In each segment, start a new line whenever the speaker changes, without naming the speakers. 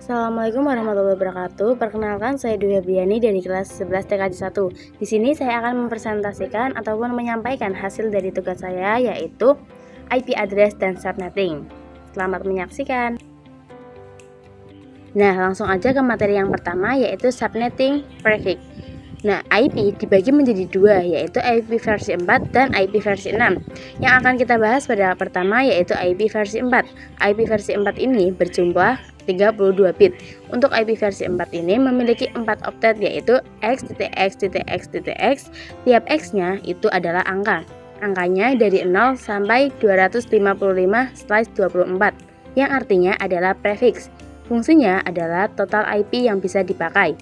Assalamualaikum warahmatullahi wabarakatuh. Perkenalkan, saya Dwi Febriani dari kelas 11 TKJ 1. Di sini saya akan mempresentasikan ataupun menyampaikan hasil dari tugas saya, yaitu IP address dan subnetting. Selamat menyaksikan. Nah, langsung aja ke materi yang pertama, yaitu subnetting prefix. Nah, IP dibagi menjadi dua, yaitu IP versi 4 dan IP versi 6. Yang akan kita bahas pada pertama yaitu IP versi 4. IP versi 4 ini berjumlah 32 bit. Untuk IP versi 4 ini memiliki 4 oktet, yaitu x.x.x.x. Tiap x-nya itu adalah angka. Angkanya dari 0 sampai 255/24, yang artinya adalah prefix. Fungsinya adalah total IP yang bisa dipakai.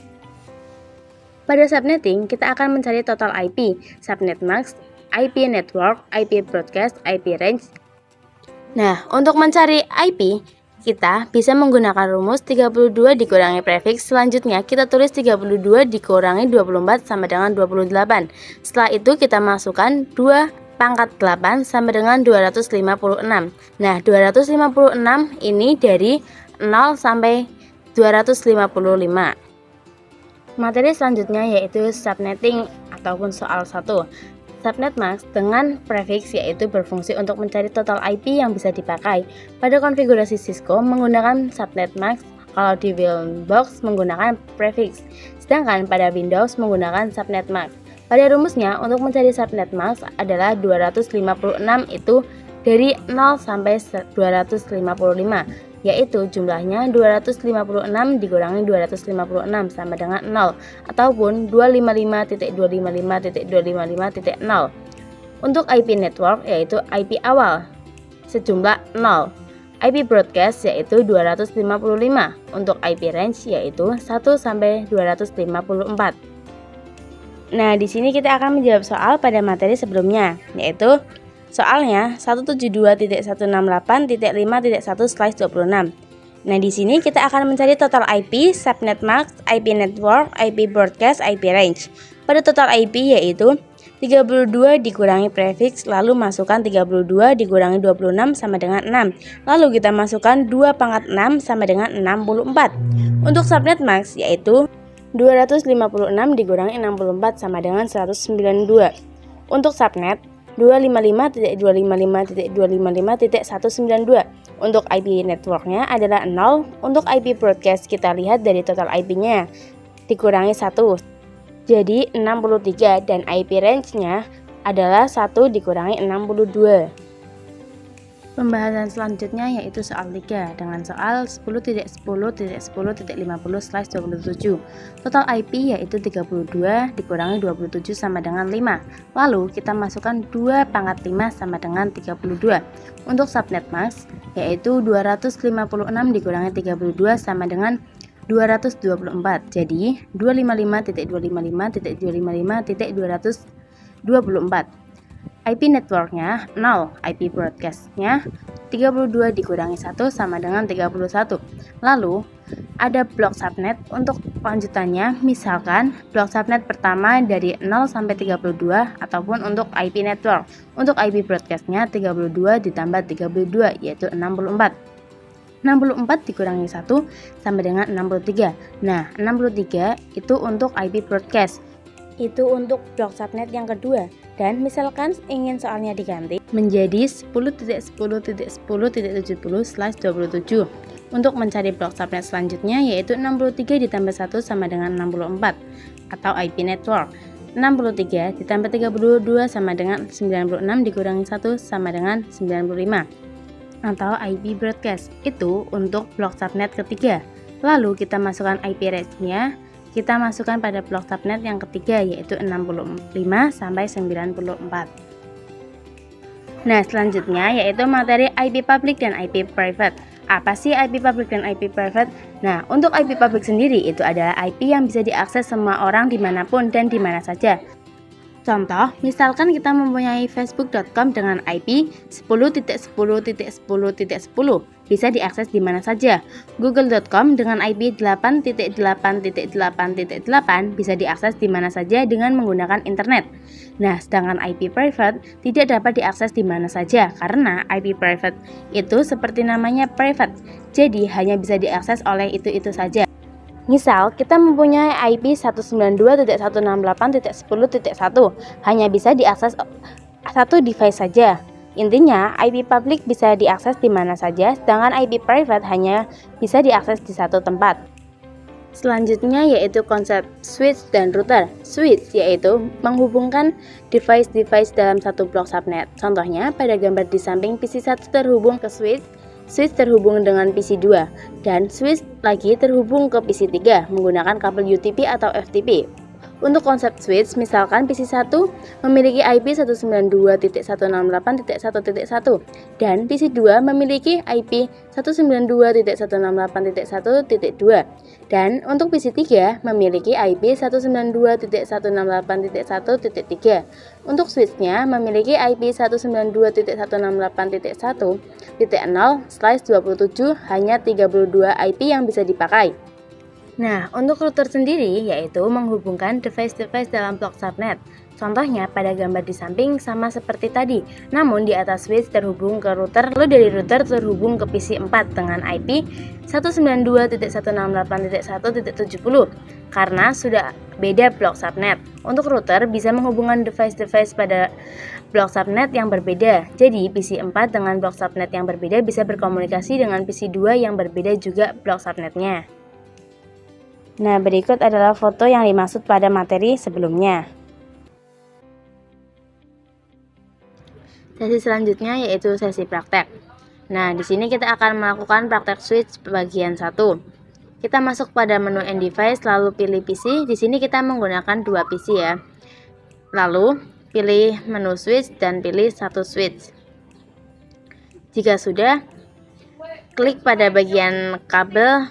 Pada subnetting, kita akan mencari total IP, subnet mask, IP network, IP broadcast, IP range. Nah, untuk mencari IP, kita bisa menggunakan rumus 32 dikurangi prefix. Selanjutnya, kita tulis 32 dikurangi 24 sama dengan 28. Setelah itu, kita masukkan 2 pangkat 8 sama dengan 256. Nah, 256 ini dari 0 sampai 255. Materi selanjutnya yaitu subnetting ataupun soal 1. Subnet mask dengan prefix yaitu berfungsi untuk mencari total IP yang bisa dipakai. Pada konfigurasi Cisco menggunakan subnet mask, kalau di Windows menggunakan prefix. Sedangkan pada Windows menggunakan subnet mask. Pada rumusnya untuk mencari subnet mask adalah 256 itu dari 0 sampai 255. Yaitu jumlahnya 256 dikurangi 256 sama dengan 0, ataupun 255.255.255.0. Untuk IP network yaitu IP awal sejumlah 0. IP broadcast yaitu 255. Untuk IP range yaitu 1 sampai 254. Nah, di sini kita akan menjawab soal pada materi sebelumnya, yaitu soalnya 172.168.5.1/26. Nah, di sini kita akan mencari total IP, subnet mask, IP network, IP broadcast, IP range. Pada total IP yaitu 32 dikurangi prefix, lalu masukkan 32 dikurangi 26 sama dengan 6. Lalu kita masukkan 2 pangkat 6 sama dengan 64. Untuk subnet mask yaitu 256 dikurangi 64 sama dengan 192. Untuk subnet 255.255.255.192. Untuk IP networknya adalah 0. Untuk IP broadcast kita lihat dari total IP-nya dikurangi 1, jadi 63, dan IP range-nya adalah 1 dikurangi 62. Pembahasan selanjutnya yaitu soal 3 dengan soal 10.10.10.50/27. Total IP yaitu 32 dikurangi 27 sama dengan 5. Lalu kita masukkan 2 pangkat 5 sama dengan 32. Untuk subnet mask yaitu 256 dikurangi 32 sama dengan 224. Jadi 255.255.255.224. IP networknya 0, IP broadcastnya 32 dikurangi 1 sama dengan 31. Lalu ada blok subnet. Untuk lanjutannya, misalkan blok subnet pertama dari 0 sampai 32, ataupun untuk IP network. Untuk IP broadcastnya 32 ditambah 32 yaitu 64. 64 dikurangi 1 sama dengan 63. Nah, 63 itu untuk IP broadcast. Itu untuk blok subnet yang kedua. Dan misalkan ingin soalnya diganti menjadi 10.10.10.70/27. Untuk mencari blok subnet selanjutnya yaitu 63 ditambah 1 sama dengan 64 atau IP network. 63 ditambah 32 sama dengan 96 dikurangi 1 sama dengan 95 atau IP broadcast. Itu untuk blok subnet ketiga. Lalu kita masukkan IP range-nya. Kita masukkan pada blok subnet yang ketiga yaitu 65 sampai 94. Nah, selanjutnya yaitu materi IP public dan IP private. Apa sih IP public dan IP private? Nah, untuk IP public sendiri itu adalah IP yang bisa diakses semua orang dimanapun dan dimana saja. Contoh, misalkan kita mempunyai facebook.com dengan IP 10.10.10.10. bisa diakses di mana saja. Google.com dengan IP 8.8.8.8 bisa diakses di mana saja dengan menggunakan internet. Nah, sedangkan IP private tidak dapat diakses di mana saja karena IP private itu seperti namanya private, jadi hanya bisa diakses oleh itu saja. Misal, kita mempunyai IP 192.168.10.1, hanya bisa diakses satu device saja. Intinya, IP public bisa diakses di mana saja, sedangkan IP private hanya bisa diakses di satu tempat. Selanjutnya yaitu konsep switch dan router. Switch yaitu menghubungkan device-device dalam satu blok subnet. Contohnya, pada gambar di samping PC1 terhubung ke switch terhubung dengan PC2, dan switch lagi terhubung ke PC3 menggunakan kabel UTP atau FTP. Untuk konsep switch, misalkan PC1 memiliki IP 192.168.1.1 dan PC2 memiliki IP 192.168.1.2 dan untuk PC3 memiliki IP 192.168.1.3. Untuk switchnya memiliki IP 192.168.1.0/27, hanya 32 IP yang bisa dipakai. Nah, untuk router sendiri yaitu menghubungkan device-device dalam blok subnet. Contohnya pada gambar di samping sama seperti tadi, namun di atas switch terhubung ke router, lalu dari router terhubung ke PC4 dengan IP 192.168.1.70 karena sudah beda blok subnet. Untuk router bisa menghubungkan device-device pada blok subnet yang berbeda. Jadi PC4 dengan blok subnet yang berbeda bisa berkomunikasi dengan PC2 yang berbeda juga blok subnetnya. Nah, berikut adalah foto yang dimaksud pada materi sebelumnya. Sesi selanjutnya yaitu sesi praktek. Nah, di sini kita akan melakukan praktek switch bagian 1. Kita masuk pada menu End Device, lalu pilih PC. Di sini kita menggunakan 2 PC ya. Lalu, pilih menu switch dan pilih satu switch. Jika sudah, klik pada bagian kabel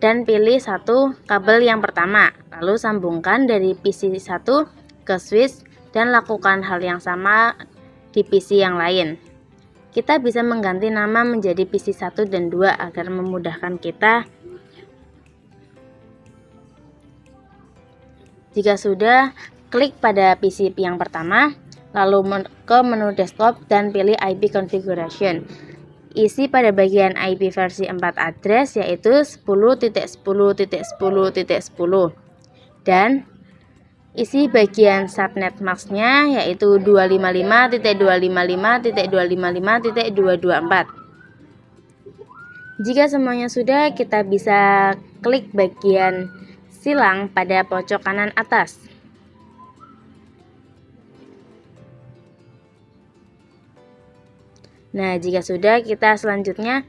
dan pilih satu kabel yang pertama, lalu sambungkan dari PC1 ke switch dan lakukan hal yang sama di PC yang lain. Kita bisa mengganti nama menjadi PC1 dan 2 agar memudahkan kita. Jika sudah, klik pada PC yang pertama, lalu ke menu desktop dan pilih IP configuration. Isi pada bagian IP versi 4 address yaitu 10.10.10.10 dan isi bagian subnet mask-nya yaitu 255.255.255.224. Jika semuanya sudah, kita bisa klik bagian silang pada pojok kanan atas. Nah, jika sudah, kita selanjutnya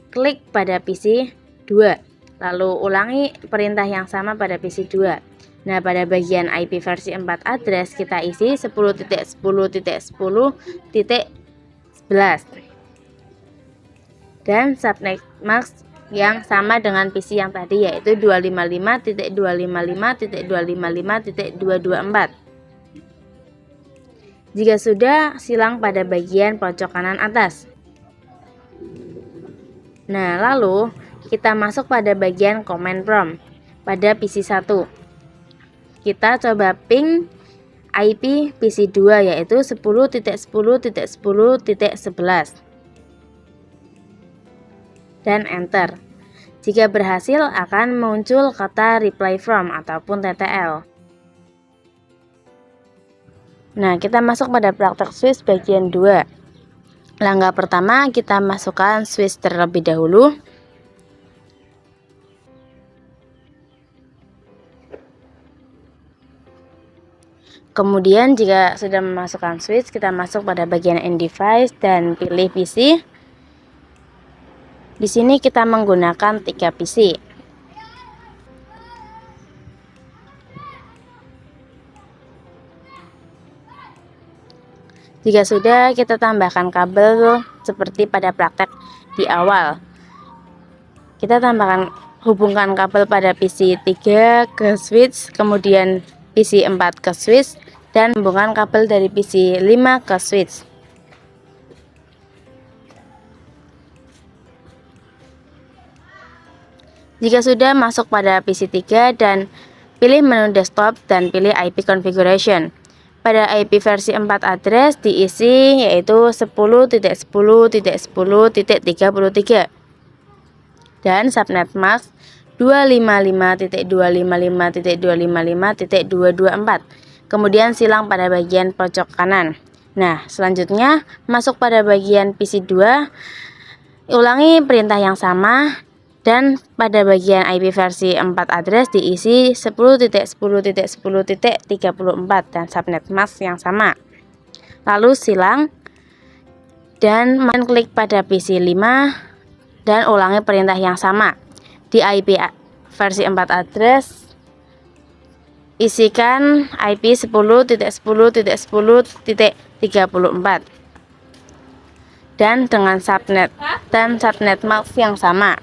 klik pada PC 2, lalu ulangi perintah yang sama pada PC 2. Nah, pada bagian IP versi 4 address kita isi 10.10.10.11 dan subnet mask yang sama dengan PC yang tadi yaitu 255.255.255.224. Jika sudah, silang pada bagian pojok kanan atas. Nah, lalu kita masuk pada bagian command prompt pada PC1. Kita coba ping IP PC2 yaitu 10.10.10.11 dan enter. Jika berhasil akan muncul kata reply from ataupun TTL. Nah, kita masuk pada praktek switch bagian 2. Langkah pertama, kita masukkan switch terlebih dahulu. Kemudian jika sudah memasukkan switch, kita masuk pada bagian End Device dan pilih PC. Di sini kita menggunakan 3 PC. Jika sudah, kita tambahkan kabel seperti pada praktek di awal. Kita hubungkan kabel pada PC 3 ke switch, kemudian PC 4 ke switch, dan hubungkan kabel dari PC 5 ke switch. Jika sudah masuk pada PC 3 dan pilih menu desktop dan pilih IP configuration. Pada IP versi 4 address diisi yaitu 10.10.10.33 dan subnet mask 255.255.255.224. Kemudian silang pada bagian pojok kanan. Nah, selanjutnya masuk pada bagian PC 2, ulangi perintah yang sama dan pada bagian IP versi 4 address diisi 10.10.10.34 dan subnet mask yang sama. Lalu silang dan klik pada PC 5 dan ulangi perintah yang sama. Di IP versi 4 address isikan IP 10.10.10.34 dan dengan subnet mask yang sama.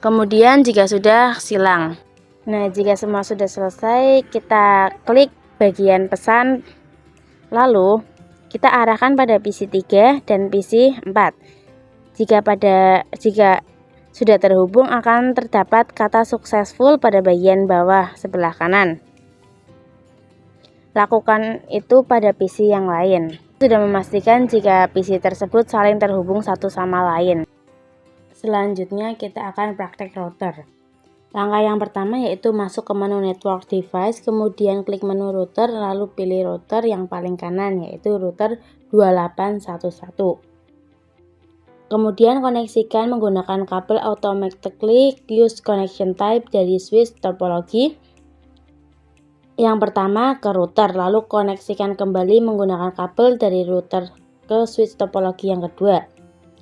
Kemudian jika sudah silang. Nah, jika semua sudah selesai, kita klik bagian pesan, lalu kita arahkan pada PC 3 dan PC 4. Jika sudah terhubung, akan terdapat kata successful pada bagian bawah sebelah kanan. Lakukan itu pada PC yang lain. Sudah memastikan jika PC tersebut saling terhubung satu sama lain. Selanjutnya kita akan praktek router. Langkah yang pertama yaitu masuk ke menu network device, kemudian klik menu router, lalu pilih router yang paling kanan yaitu router 2811. Kemudian koneksikan menggunakan kabel automatically use connection type dari switch topologi yang pertama ke router, lalu koneksikan kembali menggunakan kabel dari router ke switch topologi yang kedua.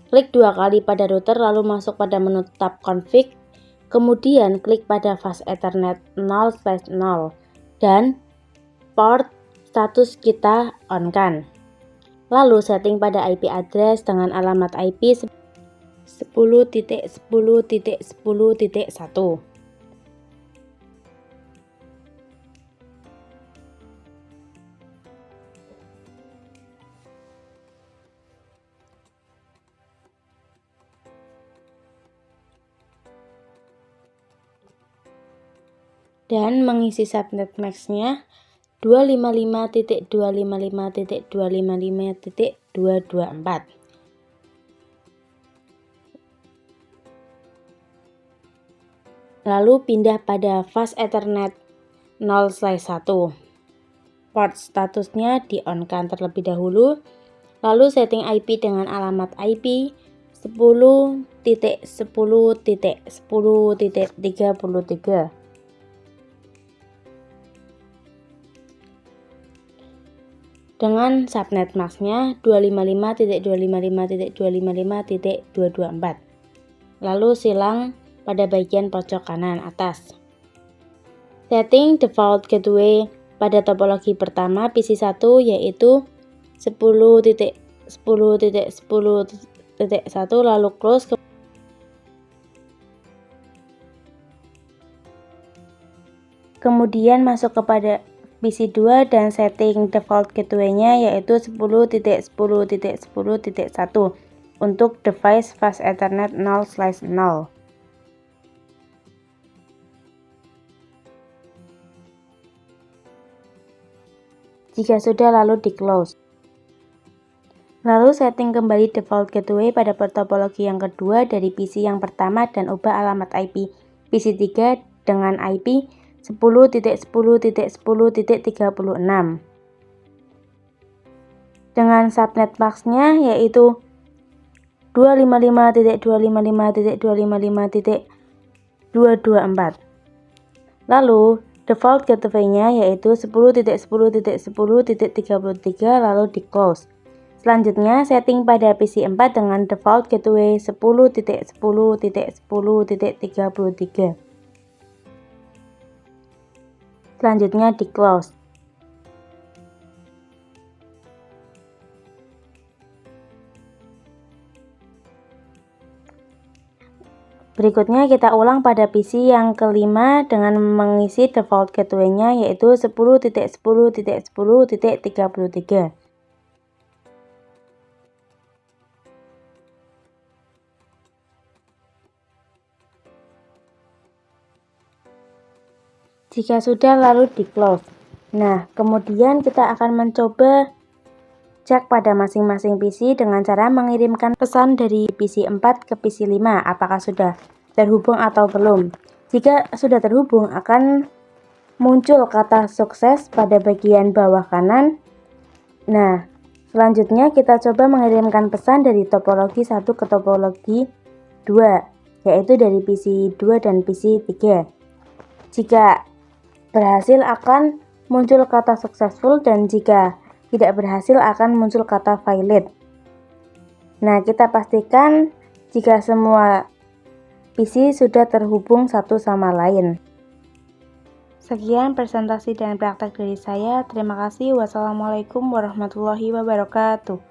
Klik 2 kali pada router lalu masuk pada menu tab config, kemudian klik pada fast ethernet 0/0 dan port status kita on-kan. Lalu setting pada IP address dengan alamat IP 10.10.10.1. Dan mengisi subnet mask-nya 255.255.255.224. Lalu pindah pada fast ethernet 0/1. Port statusnya di on-kan terlebih dahulu. Lalu setting IP dengan alamat IP 10.10.10.33. Dengan subnet mask-nya 255.255.255.224. Lalu silang pada bagian pojok kanan atas. Setting default gateway pada topologi pertama PC 1 yaitu 10.10.10.1 lalu close. Kemudian masuk kepada PC 2 dan setting default gateway-nya yaitu 10.10.10.1 untuk device fast ethernet 0/0. Jika sudah lalu di close. Lalu setting kembali default gateway pada topologi yang kedua dari PC yang pertama dan ubah alamat IP PC 3 dengan IP 10.10.10.36 dengan subnet mask-nya yaitu 255.255.255.224. Lalu default gateway-nya yaitu 10.10.10.33 lalu di close. Selanjutnya setting pada PC 4 dengan default gateway 10.10.10.33. Selanjutnya di close. Berikutnya kita ulang pada PC yang kelima dengan mengisi default gateway-nya yaitu 10.10.10.33. Jika sudah, lalu di-close. Nah, kemudian kita akan mencoba cek pada masing-masing PC dengan cara mengirimkan pesan dari PC 4 ke PC 5, apakah sudah terhubung atau belum. Jika sudah terhubung, akan muncul kata sukses pada bagian bawah kanan. Nah, selanjutnya kita coba mengirimkan pesan dari topologi 1 ke topologi 2, yaitu dari PC 2 dan PC 3. Jika berhasil akan muncul kata successful, dan jika tidak berhasil akan muncul kata failed. Nah, kita pastikan jika semua PC sudah terhubung satu sama lain. Sekian presentasi dan praktek dari saya. Terima kasih. Wassalamualaikum warahmatullahi wabarakatuh.